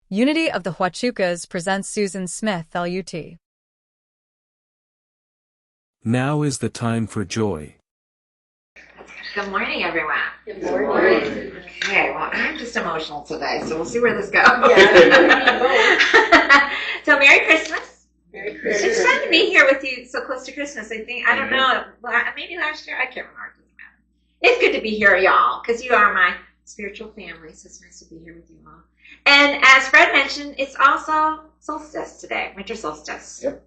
Unity of the Huachucas presents Susan Smith, LUT. Now is the time for joy. Good morning, everyone. Good morning. Okay, well, I'm just emotional today, so we'll see where this goes. Yeah. So, Merry Christmas. Merry It's Christmas. fun to be here with you so close to Christmas. I don't know, maybe last year, I can't remember. It doesn't matter. It's good to be here, y'all, because you are my spiritual family, so it's nice to be here with you all. And as Fred mentioned, it's also solstice today, winter solstice. Yep.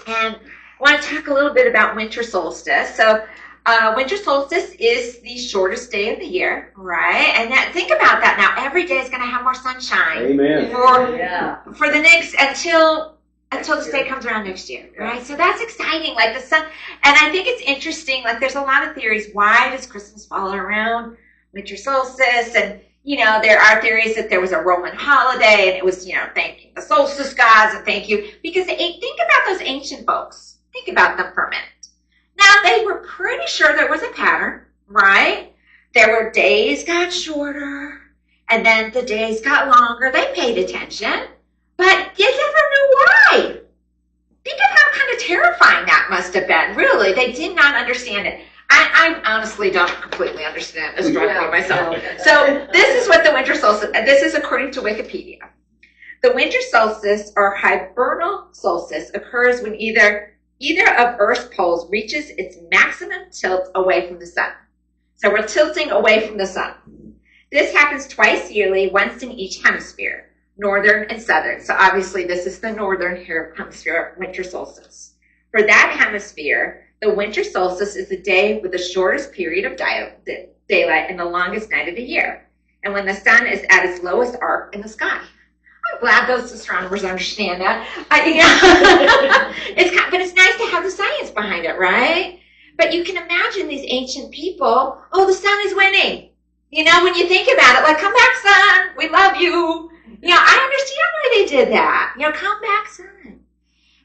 And I want to talk a little bit about winter solstice. So, winter solstice is the shortest day of the year, right? And think about that now. Every day is going to have more sunshine. Amen. For the next until this day comes around next year, right? So that's exciting. Like the sun, and I think it's interesting. Like there's a lot of theories. Why does Christmas fall around winter solstice? And there are theories that there was a Roman holiday, and it was thanking the solstice gods and thank you because think about those ancient folks. Think about them for a minute. Now, they were pretty sure there was a pattern, right? There were days got shorter, and then the days got longer. They paid attention, but you never knew why. Think of how kind of terrifying that must have been. Really, they did not understand it. I honestly don't completely understand astronomy myself. So this is what the winter solstice, this is according to Wikipedia. The winter solstice or hibernal solstice occurs when either of Earth's poles reaches its maximum tilt away from the sun. So we're tilting away from the sun. This happens twice yearly, once in each hemisphere, northern and southern. So obviously this is the northern hemisphere winter solstice. For that hemisphere, the winter solstice is the day with the shortest period of daylight and the longest night of the year, and when the sun is at its lowest arc in the sky. I'm glad those astronomers understand that. But it's nice to have the science behind it, right? But you can imagine these ancient people, the sun is winning. When you think about it, like, come back, sun, we love you. I understand why they did that. Come back, sun.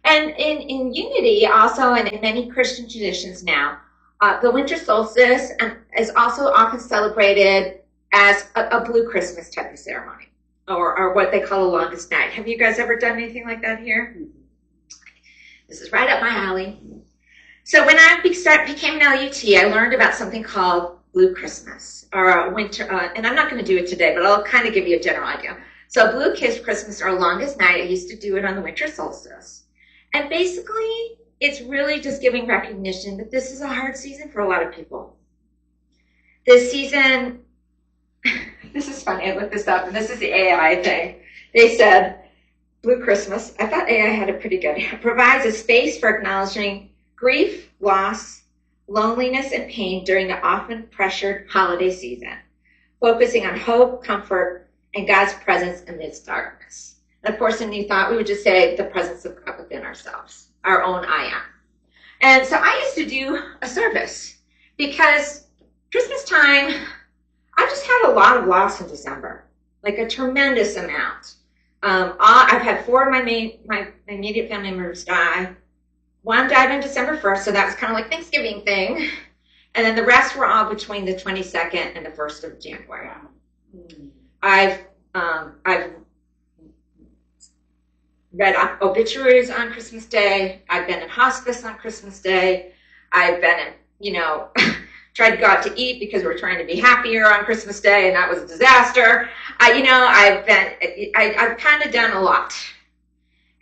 And in Unity, also, and in many Christian traditions now, the winter solstice is also often celebrated as a blue Christmas type of ceremony. Or what they call the longest night. Have you guys ever done anything like that here? This is right up my alley. So when I became an LUT, I learned about something called Blue Christmas, or winter, and I'm not going to do it today, but I'll kind of give you a general idea. So Blue Christmas, or longest night, I used to do it on the winter solstice. And basically, it's really just giving recognition that this is a hard season for a lot of people. This season... This is funny, I looked this up, and this is the AI thing. They said, Blue Christmas, I thought AI had it pretty good, provides a space for acknowledging grief, loss, loneliness, and pain during the often pressured holiday season, focusing on hope, comfort, and God's presence amidst darkness. And of course, in New Thought, we would just say the presence of God within ourselves, our own I am. And so I used to do a service, because Christmas time... I just had a lot of loss in December, like a tremendous amount. I've had 4 of my immediate family members die. One died on December 1st, so that was kind of like Thanksgiving thing. And then the rest were all between the 22nd and the 1st of January. I've read obituaries on Christmas Day. I've been in hospice on Christmas Day. I've been in, tried to go out to eat because we're trying to be happier on Christmas Day, and that was a disaster. I've kind of done a lot.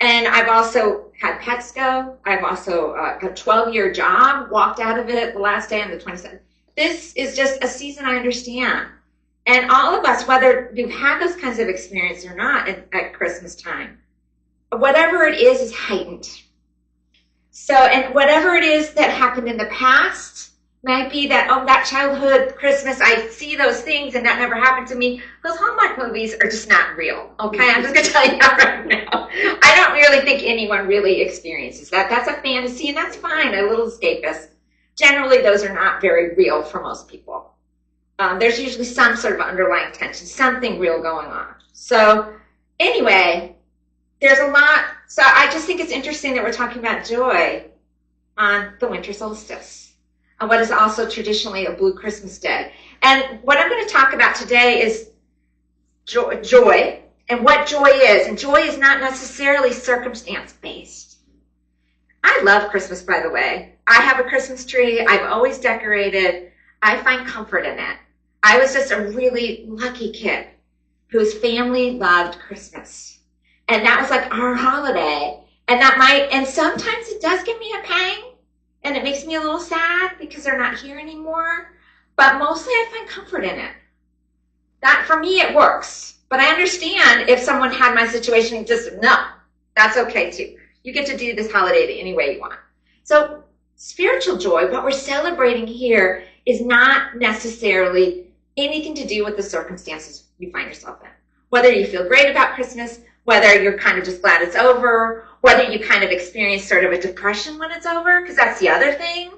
And I've also had pets go. I've also got a 12-year job, walked out of it the last day on the 27th. This is just a season I understand. And all of us, whether you've had those kinds of experiences or not at Christmas time, whatever it is heightened. So, and whatever it is that happened in the past, might be that, that childhood Christmas, I see those things and that never happened to me. Those Hallmark movies are just not real, okay? I'm just going to tell you that right now. I don't really think anyone really experiences that. That's a fantasy, and that's fine, a little escapist. Generally, those are not very real for most people. There's usually some sort of underlying tension, something real going on. So anyway, there's a lot. So I just think it's interesting that we're talking about joy on the winter solstice, on what is also traditionally a Blue Christmas Day. And what I'm going to talk about today is joy and what joy is. And joy is not necessarily circumstance-based. I love Christmas, by the way. I have a Christmas tree. I've always decorated. I find comfort in it. I was just a really lucky kid whose family loved Christmas. And that was like our holiday. And sometimes it does give me a pang, and it makes me a little sad because they're not here anymore. But mostly I find comfort in it. That, for me, it works. But I understand if someone had my situation and just, no, that's okay too. You get to do this holiday any way you want. So spiritual joy, what we're celebrating here, is not necessarily anything to do with the circumstances you find yourself in. Whether you feel great about Christmas, whether you're kind of just glad it's over, whether you kind of experience sort of a depression when it's over, because that's the other thing.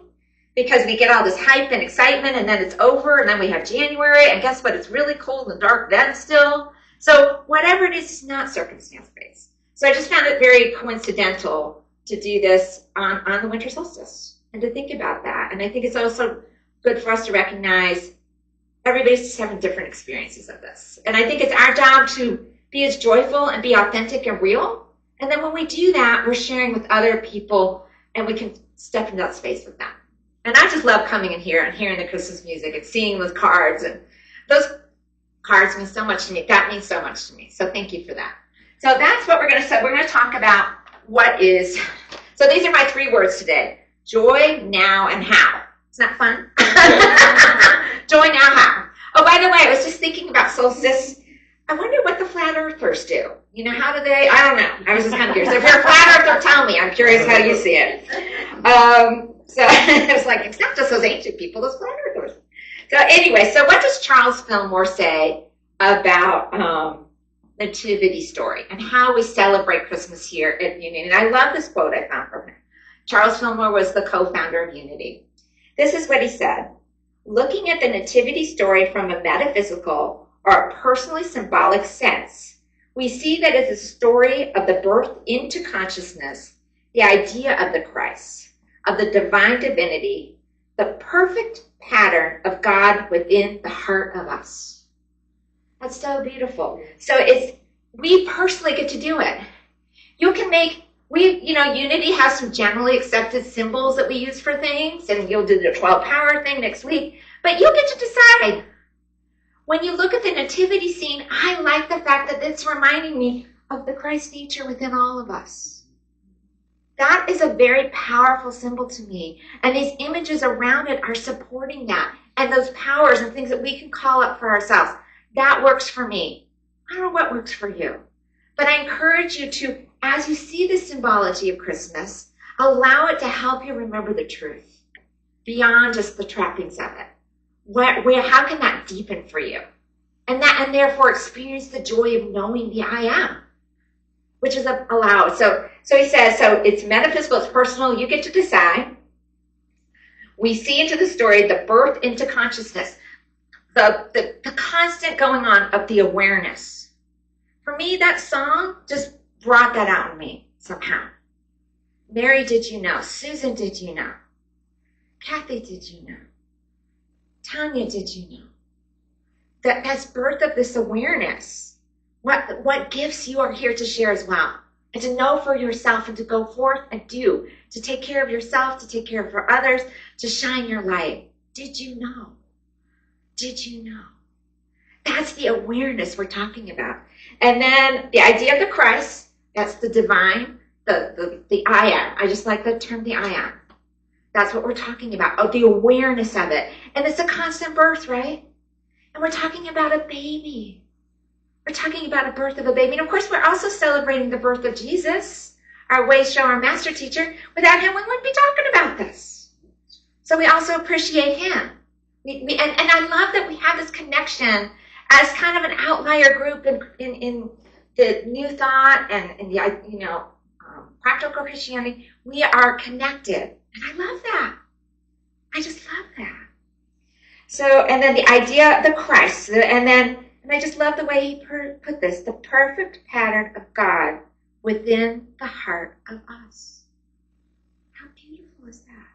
Because we get all this hype and excitement, and then it's over, and then we have January, and guess what? It's really cold and dark then still. So whatever it is, it's not circumstance-based. So I just found it very coincidental to do this on the winter solstice and to think about that. And I think it's also good for us to recognize everybody's just having different experiences of this. And I think it's our job to be as joyful and be authentic and real. And then when we do that, we're sharing with other people, and we can step into that space with them. And I just love coming in here and hearing the Christmas music and seeing those cards. And those cards mean so much to me. That means so much to me. So thank you for that. So that's what we're going to say. We're going to talk about what is. So these are my 3 words today. Joy, now, and how. Isn't that fun? Joy, now, how. Oh, by the way, I was just thinking about solstice. I wonder what the flat earthers do. You know, how do they? I don't know. I was just kind of curious. If you're a flat earther, tell me. I'm curious how you see it. So it was like, it's not just those ancient people, those flat earthers. So anyway, so what does Charles Fillmore say about nativity story and how we celebrate Christmas here at Union? And I love this quote I found from him. Charles Fillmore was the co-founder of Unity. This is what he said. Looking at the nativity story from a metaphysical or a personally symbolic sense, we see that it's a story of the birth into consciousness, the idea of the Christ, of the divine divinity, the perfect pattern of God within the heart of us. That's so beautiful. So we personally get to do it. You can make, Unity has some generally accepted symbols that we use for things, and you'll do the 12 power thing next week, but you get to decide. When you look at the nativity scene, I like the fact that it's reminding me of the Christ nature within all of us. That is a very powerful symbol to me. And these images around it are supporting that. And those powers and things that we can call up for ourselves. That works for me. I don't know what works for you. But I encourage you to, as you see the symbology of Christmas, allow it to help you remember the truth. Beyond just the trappings of it. How can that deepen for you? And therefore experience the joy of knowing the I am. Which is allowed. So he says, so it's metaphysical, it's personal, you get to decide. We see into the story the birth into consciousness, the constant going on of the awareness. For me, that song just brought that out in me somehow. Mary, did you know? Susan, did you know? Kathy, did you know? Tanya, did you know? That's birth of this awareness. What gifts you are here to share as well. And to know for yourself and to go forth and do. To take care of yourself, to take care of for others, to shine your light. Did you know? Did you know? That's the awareness we're talking about. And then the idea of the Christ, that's the divine, the I am. I just like the term the I am. That's what we're talking about. Oh, the awareness of it. And it's a constant birth, right? And we're talking about a baby. We're talking about a birth of a baby. And of course, we're also celebrating the birth of Jesus, our way show, our master teacher. Without him, we wouldn't be talking about this. So we also appreciate him. And I love that we have this connection as kind of an outlier group in the New Thought and in the practical Christianity. We are connected. And I love that. I just love that. So, and then the idea of the Christ, and I just love the way he put this, the perfect pattern of God within the heart of us. How beautiful is that?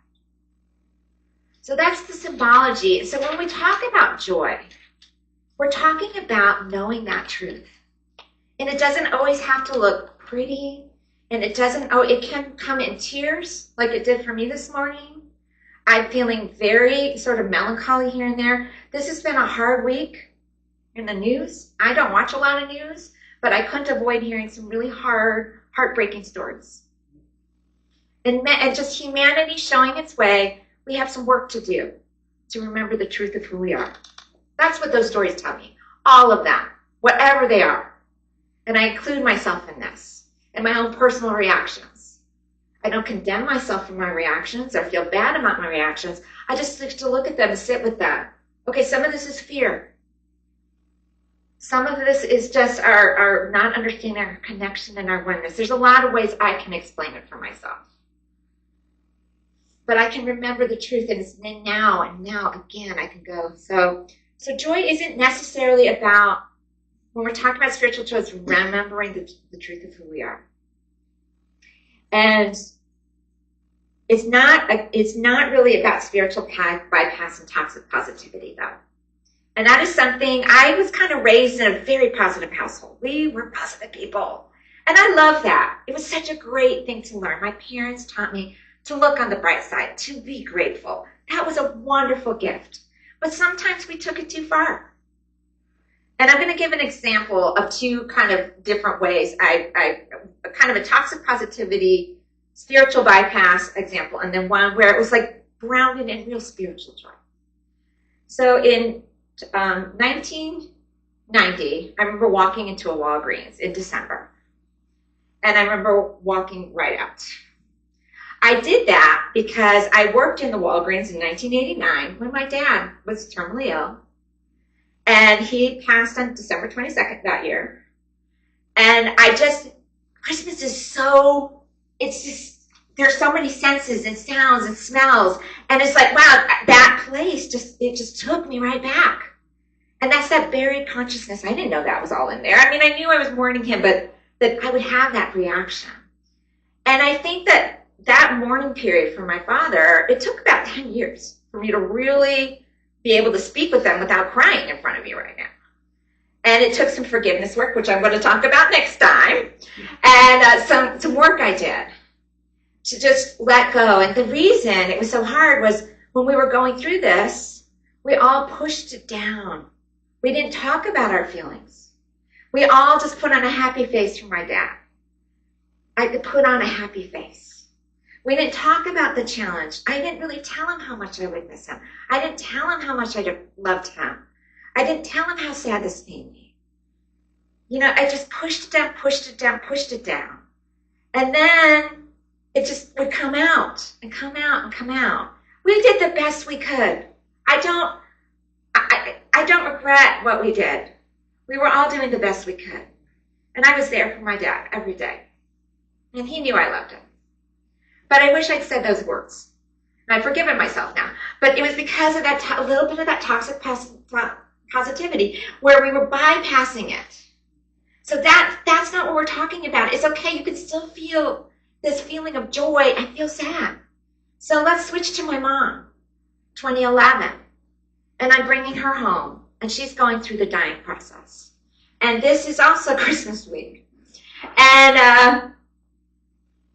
So that's the symbology. So when we talk about joy, we're talking about knowing that truth And it doesn't always have to look pretty. And it can come in tears like it did for me this morning. I'm feeling very sort of melancholy here and there. This has been a hard week in the news. I don't watch a lot of news, but I couldn't avoid hearing some really heartbreaking stories. And just humanity showing its way. We have some work to do to remember the truth of who we are. That's what those stories tell me. All of them, whatever they are. And I include myself in this, and my own personal reactions. I don't condemn myself for my reactions or feel bad about my reactions. I just like to look at them and sit with them. Okay, some of this is fear. Some of this is just our not understanding our connection and our oneness. There's a lot of ways I can explain it for myself. But I can remember the truth, and it's now and now again I can go. So joy isn't necessarily about, when we're talking about spiritual joy, it's remembering the truth of who we are. And it's not really about spiritual bypass and toxic positivity, though. And that is something, I was kind of raised in a very positive household. We were positive people. And I love that. It was such a great thing to learn. My parents taught me to look on the bright side, to be grateful. That was a wonderful gift. But sometimes we took it too far. And I'm going to give an example of two kind of different ways. I kind of a toxic positivity, spiritual bypass example, and then one where it was like grounded in real spiritual joy. So in 1990, I remember walking into a Walgreens in December. And I remember walking right out. I did that because I worked in the Walgreens in 1989 when my dad was terminally ill. And he passed on December 22nd that year. And Christmas is there's so many senses and sounds and smells. And it's like, wow, that place just took me right back. And that's that buried consciousness. I didn't know that was all in there. I mean, I knew I was mourning him, but that I would have that reaction. And I think that mourning period for my father, it took about 10 years for me to really be able to speak with them without crying in front of you right now. And it took some forgiveness work, which I'm going to talk about next time, and some work I did to just let go. And the reason it was so hard was when we were going through this, we all pushed it down. We didn't talk about our feelings. We all just put on a happy face for my dad. I could put on a happy face. We didn't talk about the challenge. I didn't really tell him how much I would miss him. I didn't tell him how much I loved him. I didn't tell him how sad this made me. You know, I just pushed it down, pushed it down, pushed it down. And then it just would come out and come out and come out. We did the best we could. I don't regret what we did. We were all doing the best we could. And I was there for my dad every day. And he knew I loved him. But I wish I'd said those words. And I've forgiven myself now. But it was because of that a little bit of that toxic positivity where we were bypassing it. So that's not what we're talking about. It's okay. You can still feel this feeling of joy and feel sad. So let's switch to my mom, 2011. And I'm bringing her home. And she's going through the dying process. And this is also Christmas week. And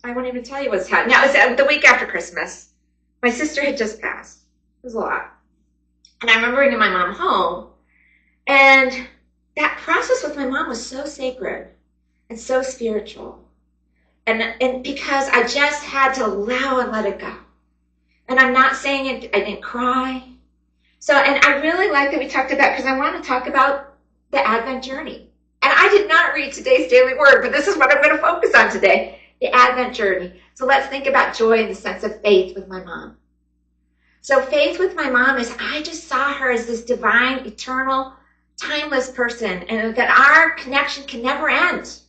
I won't even tell you what's happening. Now, it was the week after Christmas. My sister had just passed. It was a lot. And I remember bringing my mom home. And that process with my mom was so sacred and so spiritual. And because I just had to allow and let it go. And I'm not saying it, I didn't cry. So, and I really like that we talked about, because I want to talk about the Advent journey. And I did not read today's daily word, but this is what I'm going to focus on today, the Advent journey. So let's think about joy in the sense of faith with my mom. So faith with my mom is, I just saw her as this divine, eternal, timeless person, and that our connection can never end.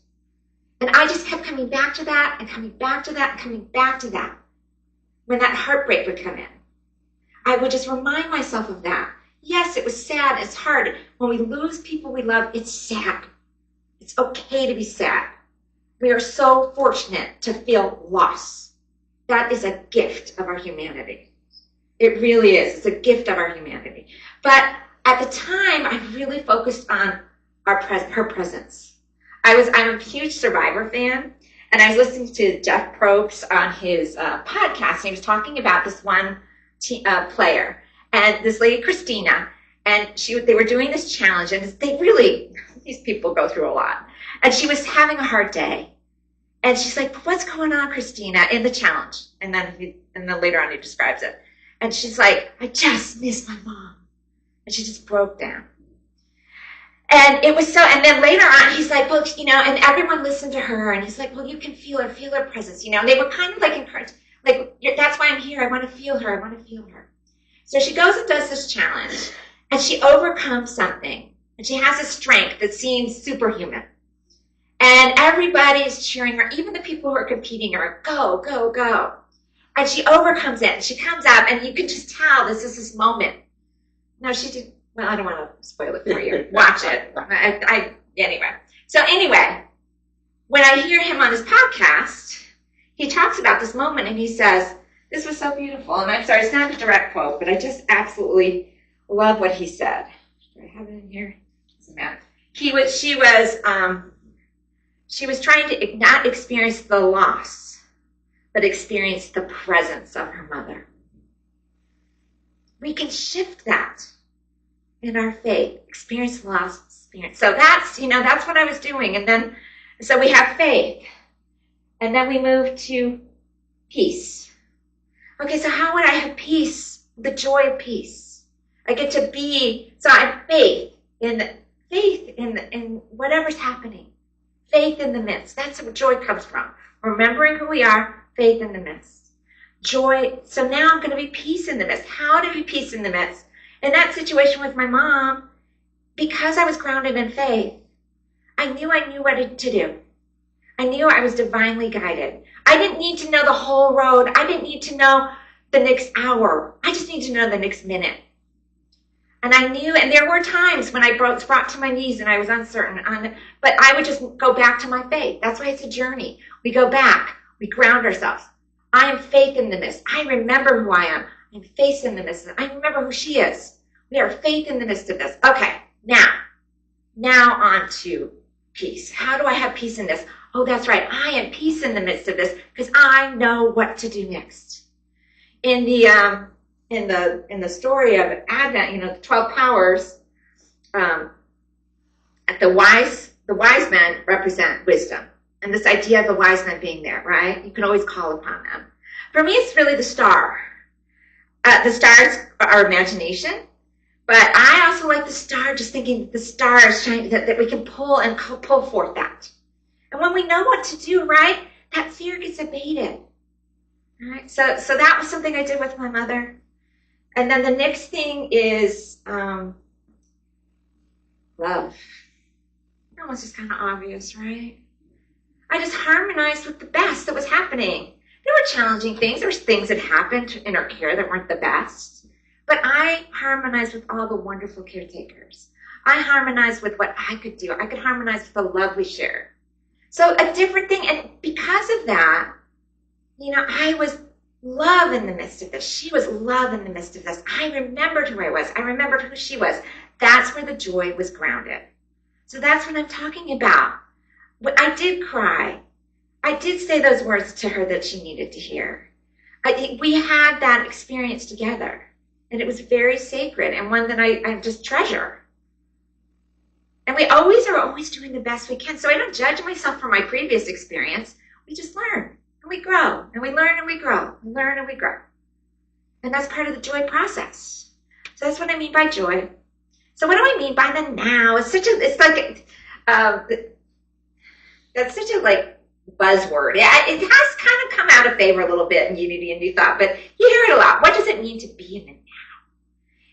And I just kept coming back to that and coming back to that and coming back to that. When that heartbreak would come in, I would just remind myself of that. Yes, it was sad. It's hard. When we lose people we love, it's sad. It's okay to be sad. We are so fortunate to feel loss. That is a gift of our humanity. It really is. It's a gift of our humanity. But at the time, I really focused on her presence. I'm a huge Survivor fan, and I was listening to Jeff Probst on his podcast, and he was talking about this one player, and this lady, Christina, and they were doing this challenge, and these people go through a lot, and she was having a hard day, and she's like, "What's going on, Christina?" in the challenge, and then later on he describes it, and she's like, "I just miss my mom," and she just broke down. And it was and then later on, he's like, "Well, and everyone listened to her." And he's like, "Well, you can feel her presence, And they were kind of like encouraged, like, "That's why I'm here. I want to feel her. I want to feel her." So she goes and does this challenge, and she overcomes something. And she has a strength that seems superhuman. And everybody's cheering her. Even the people who are competing are, "Go, go, go." And she overcomes it. And she comes up, and you can just tell this moment. No, she didn't. Well, I don't want to spoil it for you. Watch it. Anyway, when I hear him on his podcast, he talks about this moment, and he says, "This was so beautiful." And I'm sorry, it's not a direct quote, but I just absolutely love what he said. Do I have it in here? Doesn't matter. She was trying to not experience the loss, but experience the presence of her mother. We can shift that in our faith, experience loss, experience. So that's what I was doing. And then, so we have faith. And then we move to peace. Okay, so how would I have peace? The joy of peace. I get to so I have faith in whatever's happening. Faith in the midst. That's where joy comes from. Remembering who we are, faith in the midst. Joy. So now I'm going to be peace in the midst. How to be peace in the midst? In that situation with my mom, because I was grounded in faith, I knew what to do. I knew I was divinely guided. I didn't need to know the whole road. I didn't need to know the next hour. I just need to know the next minute. And I knew, and there were times when I brought to my knees and I was uncertain, but I would just go back to my faith. That's why it's a journey. We go back. We ground ourselves. I am faith in the midst. I remember who I am. I'm faith in the midst. I remember who she is. We are faith in the midst of this. Okay, now on to peace. How do I have peace in this? Oh, that's right. I am peace in the midst of this because I know what to do next. In the story of Advent, the 12 powers, the wise men represent wisdom. And this idea of the wise men being there, right? You can always call upon them. For me, it's really the star. The stars are imagination, but I also like the star, just thinking that the star is shining, that we can pull forth that. And when we know what to do, right, that fear gets abated. All right, so that was something I did with my mother. And then the next thing is love. That was just kind of obvious, right? I just harmonized with the best that was happening. There were challenging things. There were things that happened in our care that weren't the best. But I harmonized with all the wonderful caretakers. I harmonized with what I could do. I could harmonize with the love we shared. So a different thing. And because of that, I was love in the midst of this. She was love in the midst of this. I remembered who I was. I remembered who she was. That's where the joy was grounded. So that's what I'm talking about. But I did cry. I did say those words to her that she needed to hear. We had that experience together. And it was very sacred and one that I just treasure. And we are always doing the best we can. So I don't judge myself for my previous experience. We just learn and we grow and we learn and we grow. We learn and we grow. And that's part of the joy process. So that's what I mean by joy. So what do I mean by the now? That's such a buzzword. Yeah, it has kind of come out of favor a little bit in Unity and New Thought, but you hear it a lot. What does it mean to be in the now?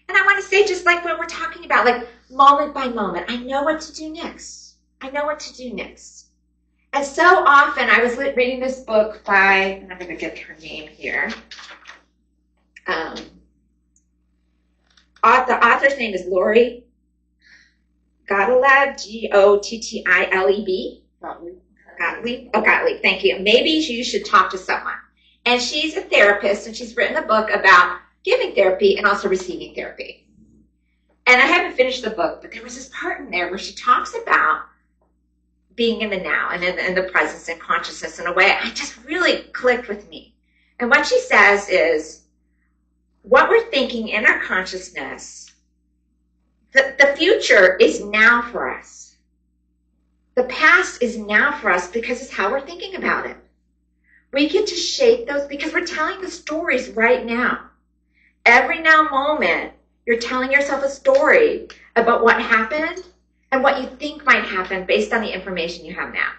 And I want to say, just like what we're talking about, like moment by moment, I know what to do next. I know what to do next. And so often, I was reading this book by, and I'm going to get her name here. The author's name is Lori Gottlieb, Gottileb. Gottlieb, thank you. Maybe you should talk to someone. And she's a therapist, and she's written a book about giving therapy and also receiving therapy. And I haven't finished the book, but there was this part in there where she talks about being in the now and in the presence and consciousness in a way I just really clicked with me. And what she says is, what we're thinking in our consciousness, the future is now for us. The past is now for us because it's how we're thinking about it. We get to shape those because we're telling the stories right now. Every now moment, you're telling yourself a story about what happened and what you think might happen based on the information you have now.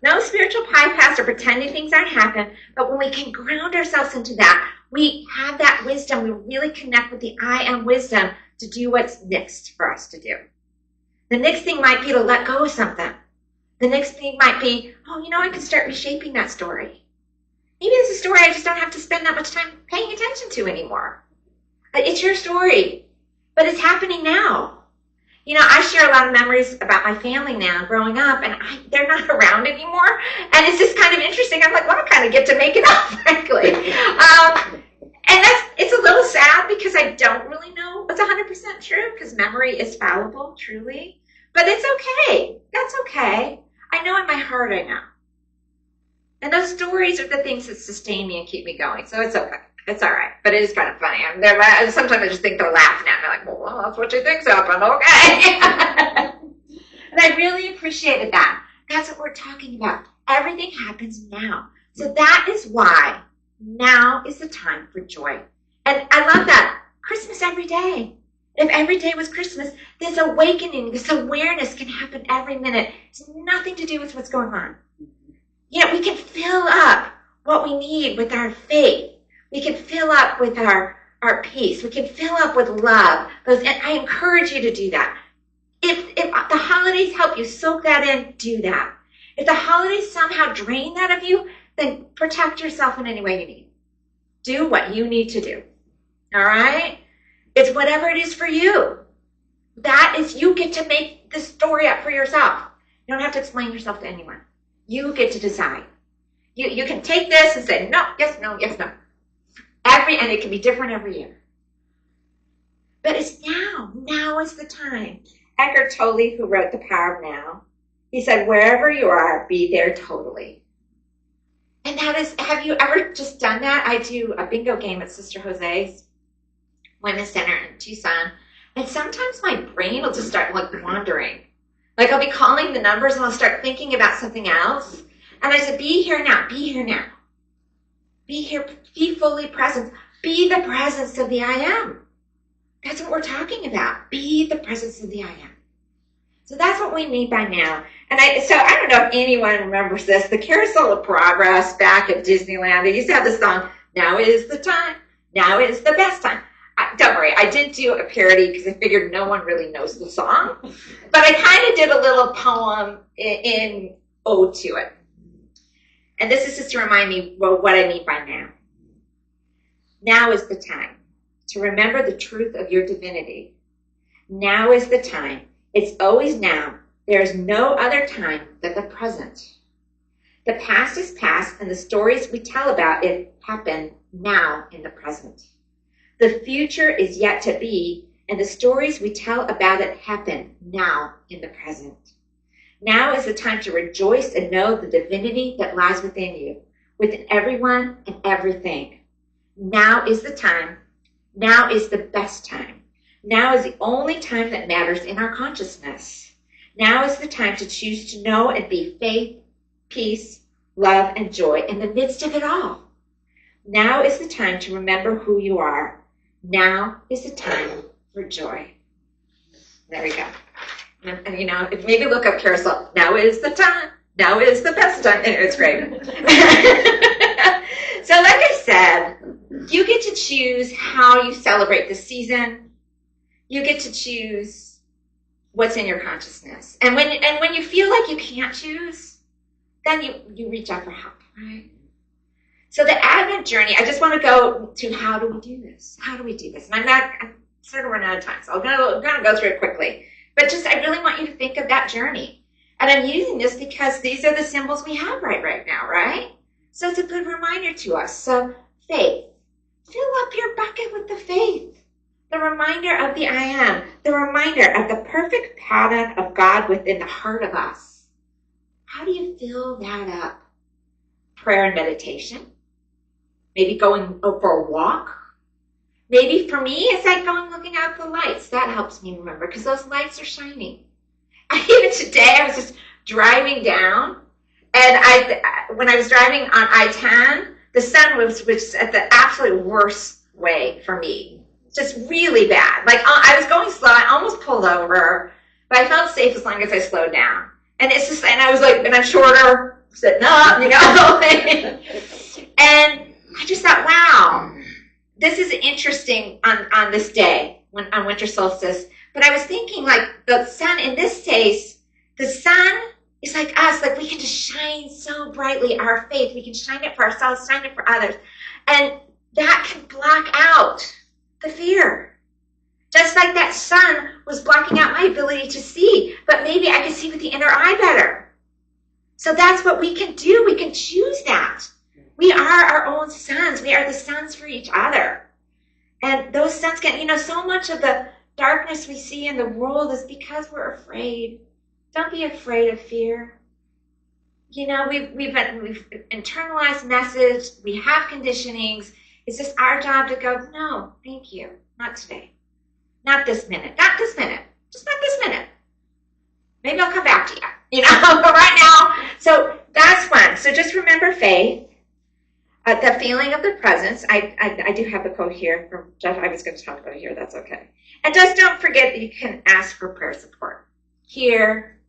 No spiritual bypass or pretending things aren't happening, but when we can ground ourselves into that, we have that wisdom, we really connect with the I am wisdom to do what's next for us to do. The next thing might be to let go of something. The next thing might be, I can start reshaping that story. Maybe it's a story I just don't have to spend that much time paying attention to anymore. It's your story, but it's happening now. I share a lot of memories about my family now growing up, and they're not around anymore. And it's just kind of interesting. I'm like, I kind of get to make it up, frankly. And it's a little sad because I don't really know what's 100% true because memory is fallible, truly. But it's okay. That's okay. I know in my heart I know. And those stories are the things that sustain me and keep me going. So it's okay. It's all right. But it is kind of funny. Sometimes I just think they're laughing at me like, well, that's what you think's happened. Okay. And I really appreciated that. That's what we're talking about. Everything happens now. So that is why now is the time for joy. And I love that. Christmas every day. If every day was Christmas, this awakening, this awareness can happen every minute. It's nothing to do with what's going on. Yet we can fill up what we need with our faith. We can fill up with our peace. We can fill up with love. And I encourage you to do that. If the holidays help you soak that in, do that. If the holidays somehow drain that of you, then protect yourself in any way you need. Do what you need to do. All right? It's whatever it is for you. That is, you get to make the story up for yourself. You don't have to explain yourself to anyone. You get to decide. You can take this and say, no, yes, no, yes, no. And it can be different every year. But it's now. Now is the time. Eckhart Tolle, who wrote The Power of Now, he said, wherever you are, be there totally. And that is, have you ever just done that? I do a bingo game at Sister Jose's Women's Center in Tucson. And sometimes my brain will just start wandering. I'll be calling the numbers and I'll start thinking about something else. And I said, be here now, be here now. Be here, be fully present. Be the presence of the I am. That's what we're talking about. Be the presence of the I am. So that's what we need by now. And I don't know if anyone remembers this. The Carousel of Progress back at Disneyland, they used to have the song, now is the time, now is the best time. Don't worry, I did do a parody because I figured no one really knows the song. But I kind of did a little poem in ode to it. And this is just to remind me what I mean by now. Now is the time to remember the truth of your divinity. Now is the time. It's always now. There is no other time than the present. The past is past, and the stories we tell about it happen now in the present. The future is yet to be, and the stories we tell about it happen now in the present. Now is the time to rejoice and know the divinity that lies within you, within everyone and everything. Now is the time. Now is the best time. Now is the only time that matters in our consciousness. Now is the time to choose to know and be faith, peace, love, and joy in the midst of it all. Now is the time to remember who you are. Now is the time for joy. There we go. And maybe look up Carousel. Now is the time. Now is the best time. Anyway, it's great. So like I said, you get to choose how you celebrate this season. You get to choose what's in your consciousness. And when you feel like you can't choose, then you reach out for help, right? So the Advent journey, I just want to go to how do we do this? How do we do this? And I'm sort of running out of time, so I'm going to go through it quickly. But I really want you to think of that journey. And I'm using this because these are the symbols we have right now, right? So it's a good reminder to us. So faith. Fill up your bucket with the faith. The reminder of the I am. The reminder of the perfect pattern of God within the heart of us. How do you fill that up? Prayer and meditation. Maybe going for a walk. Maybe for me, it's like going looking out the lights. That helps me remember because those lights are shining. Even today, I was just driving down, and when I was driving on I-10, the sun was at the absolute worst way for me. Just really bad. Like I was going slow. I almost pulled over, but I felt safe as long as I slowed down. And it's just, and I was like, and I'm shorter, sitting up, you know. And I just thought, wow, this is interesting on this day, on winter solstice. But I was thinking, like, the sun in this case, the sun is like us. Like, we can just shine so brightly our faith. We can shine it for ourselves, shine it for others. And that can block out the fear. Just like that sun was blocking out my ability to see. But maybe I can see with the inner eye better. So that's what we can do. We can choose that. We are our own suns. We are the suns for each other. And those suns can, so much of the darkness we see in the world is because we're afraid. Don't be afraid of fear. We've internalized message. We have conditionings. It's just our job to go, no, thank you. Not today. Not this minute. Not this minute. Just not this minute. Maybe I'll come back to you. But right now. So that's one. So just remember faith. The feeling of the presence. I do have the quote here from Jeff. I was going to talk about it here. That's okay. And just don't forget that you can ask for prayer support. Here,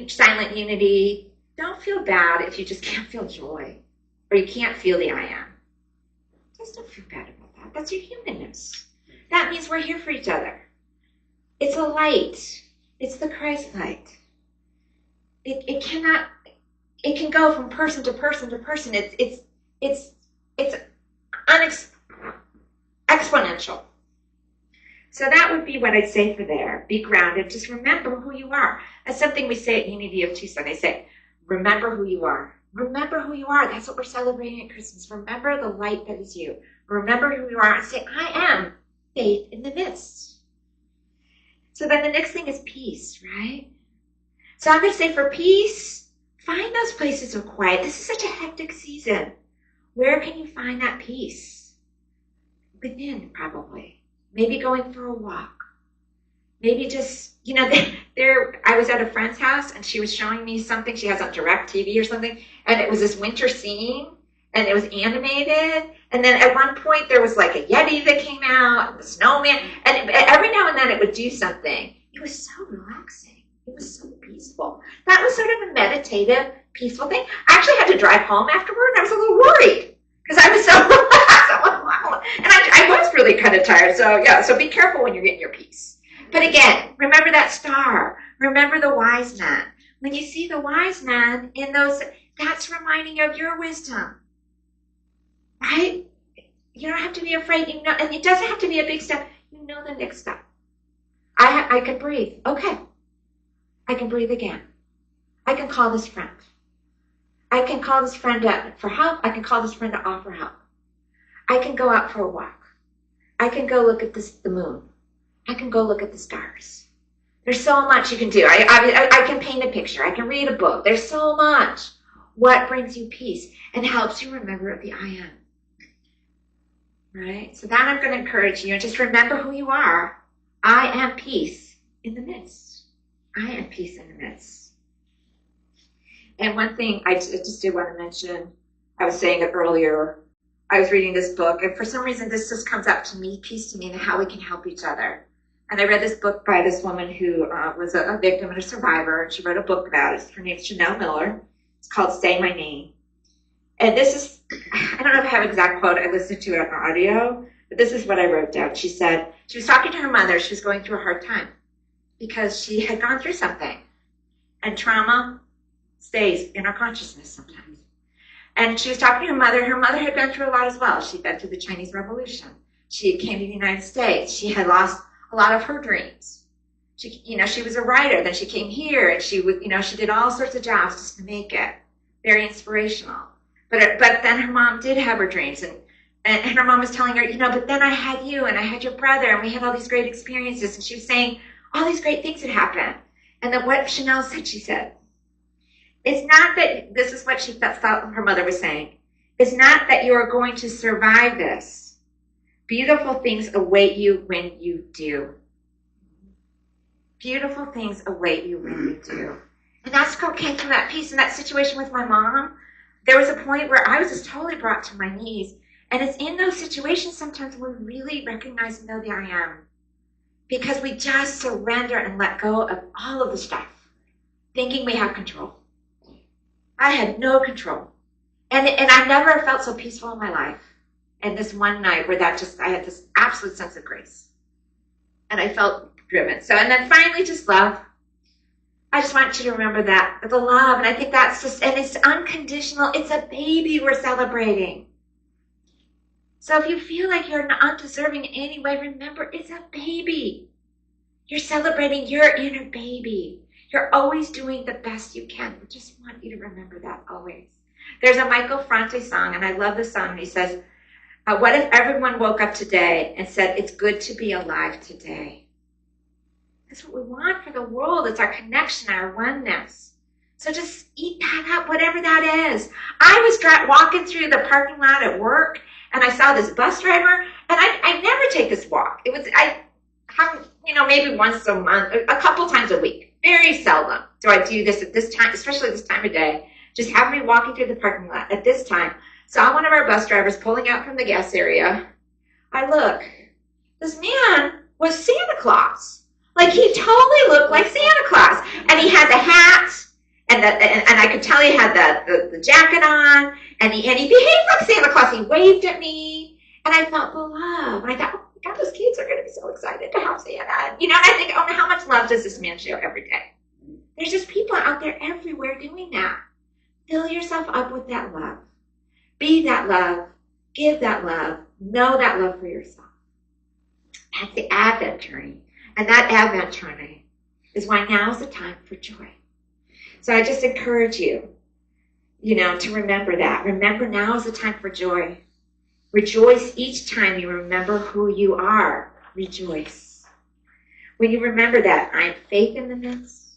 silent unity. Don't feel bad if you just can't feel joy or you can't feel the I am. Just don't feel bad about that. That's your humanness. That means we're here for each other. It's a light. It's the Christ light. It can go from person to person to person. It's exponential. So that would be what I'd say for there. Be grounded. Just remember who you are. That's something we say at Unity of Tucson. I say, remember who you are. Remember who you are. That's what we're celebrating at Christmas. Remember the light that is you. Remember who you are and say, I am faith in the midst. So then the next thing is peace, right? So I'm going to say for peace, find those places of quiet. This is such a hectic season. Where can you find that peace? Within, probably. Maybe going for a walk. Maybe just, I was at a friend's house and she was showing me something she has on Direct TV or something, and it was this winter scene, and it was animated, and then at one point there was like a Yeti that came out, and the snowman, and every now and then it would do something. It was so relaxing. It was so peaceful. That was sort of a meditative, peaceful thing. I actually had to drive home afterward, and I was a little worried because I was so relaxed. And I was really kind of tired. So, yeah, so be careful when you're getting your peace. But again, remember that star. Remember the wise man. When you see the wise man in those, that's reminding you of your wisdom. Right? You don't have to be afraid. And it doesn't have to be a big step. You know the next step. I can breathe. Okay. I can breathe again. I can call this friend. I can call this friend up for help. I can call this friend to offer help. I can go out for a walk. I can go look at the moon. I can go look at the stars. There's so much you can do. I can paint a picture. I can read a book. There's so much. What brings you peace and helps you remember the I am? Right? So that I'm going to encourage you. Just remember who you are. I am peace in the midst. I am peace in the midst. And one thing I just did want to mention, I was saying it earlier, I was reading this book, and for some reason this just comes up to me, peace to me, and how we can help each other. And I read this book by this woman who was a victim and a survivor, and she wrote a book about it. Her name's Chanel Miller. It's called Say My Name. And this is, I don't know if I have an exact quote, I listened to it on audio, but this is what I wrote down. She said, she was talking to her mother, she was going through a hard time because she had gone through something. And trauma stays in our consciousness sometimes. And she was talking to her mother. Her mother had been through a lot as well. She'd been through the Chinese Revolution. She came to the United States. She had lost a lot of her dreams. She was a writer. Then she came here, and she did all sorts of jobs just to make it. Very inspirational. But then her mom did have her dreams, and her mom was telling her, but then I had you, and I had your brother, and we had all these great experiences. And she was saying all these great things had happened. And then what Chanel said, she said, It's not that, this is what she thought her mother was saying. It's not that you are going to survive this. Beautiful things await you when you do. Beautiful things await you when you do. And that's what came from that piece in that situation with my mom. There was a point where I was just totally brought to my knees. And it's in those situations sometimes we really recognize and know the I am. Because we just surrender and let go of all of the stuff, thinking we have control. I had no control. And I never felt so peaceful in my life. And this one night where I had this absolute sense of grace. And I felt driven. So, and then finally just love. I just want you to remember that, the love. And I think that's just, and it's unconditional. It's a baby we're celebrating. So if you feel like you're undeserving in any way, remember it's a baby. You're celebrating your inner baby. You're always doing the best you can. I just want you to remember that always. There's a Michael Franti song, and I love the song. He says, what if everyone woke up today and said, it's good to be alive today? That's what we want for the world. It's our connection, our oneness. So just eat that up, whatever that is. I was walking through the parking lot at work, and I saw this bus driver, and I never take this walk. I have, maybe once a month, a couple times a week. Very seldom do I do this at this time, especially this time of day. Just have me walking through the parking lot at this time. Saw one of our bus drivers pulling out from the gas area. I look. This man was Santa Claus. Like, he totally looked like Santa Claus. And he had the hat, and I could tell he had the jacket on, and he behaved like Santa Claus. He waved at me, and I felt the love. And I thought, oh my God, those kids are going to be so excited to have Santa. And I think, oh, how much love does this man show every day? There's just people out there everywhere doing that. Fill yourself up with that love. Be that love. Give that love. Know that love for yourself. That's the Advent journey. And that Advent journey is why now is the time for joy. So I just encourage you, to remember that. Remember now is the time for joy. Rejoice each time you remember who you are. Rejoice. When you remember that, I am faith in the midst.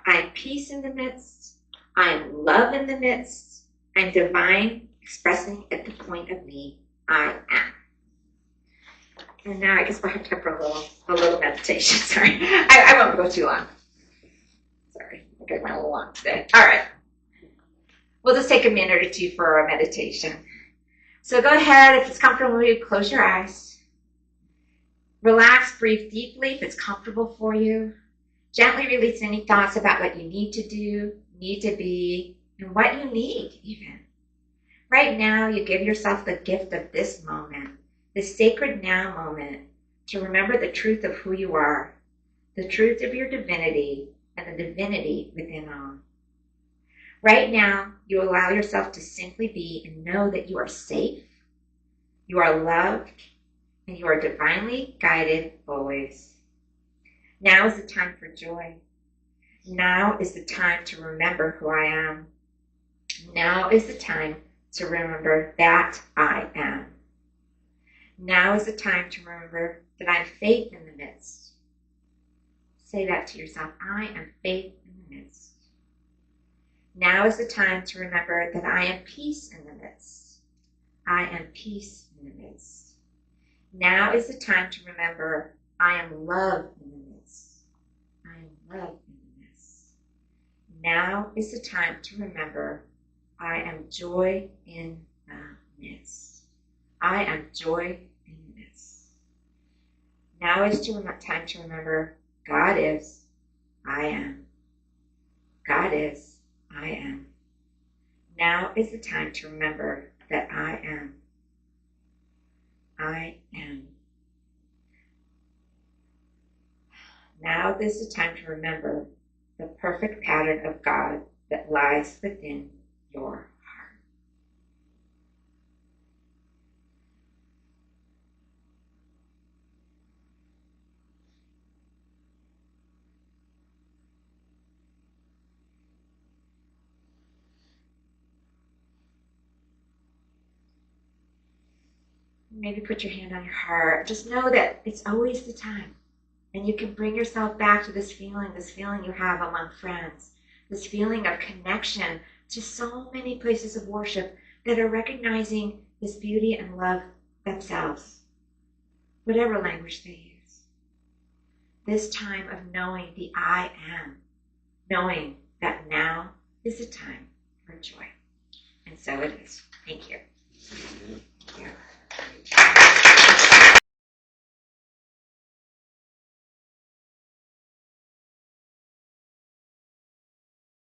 I am peace in the midst. I am love in the midst. I am divine, expressing at the point of me. I am. And now I guess we'll have time for a little meditation. Sorry. I won't go too long. Sorry. I think I went a little long today. All right. We'll just take a minute or two for our meditation. So go ahead, if it's comfortable with you, close your eyes. Relax, breathe deeply if it's comfortable for you. Gently release any thoughts about what you need to do, need to be, and what you need even. Right now, you give yourself the gift of this moment, this sacred now moment, to remember the truth of who you are, the truth of your divinity, and the divinity within all. Right now, you allow yourself to simply be and know that you are safe, you are loved, and you are divinely guided always. Now is the time for joy. Now is the time to remember who I am. Now is the time to remember that I am. Now is the time to remember that I am faith in the midst. Say that to yourself. I am faith in the midst. Now is the time to remember that I am peace in the midst. I am peace in the midst. Now is the time to remember I am love in the midst. I am love in the midst. Now is the time to remember I am joy in the midst. I am joy in the midst. Now is time to remember God is, I am. God is, I am. Now is the time to remember that I am. I am. Now is the time to remember the perfect pattern of God that lies within your heart. Maybe put your hand on your heart. Just know that it's always the time. And you can bring yourself back to this feeling you have among friends, this feeling of connection to so many places of worship that are recognizing this beauty and love themselves, whatever language they use. This time of knowing the I am, knowing that now is the time for joy. And so it is. Thank you. Thank you.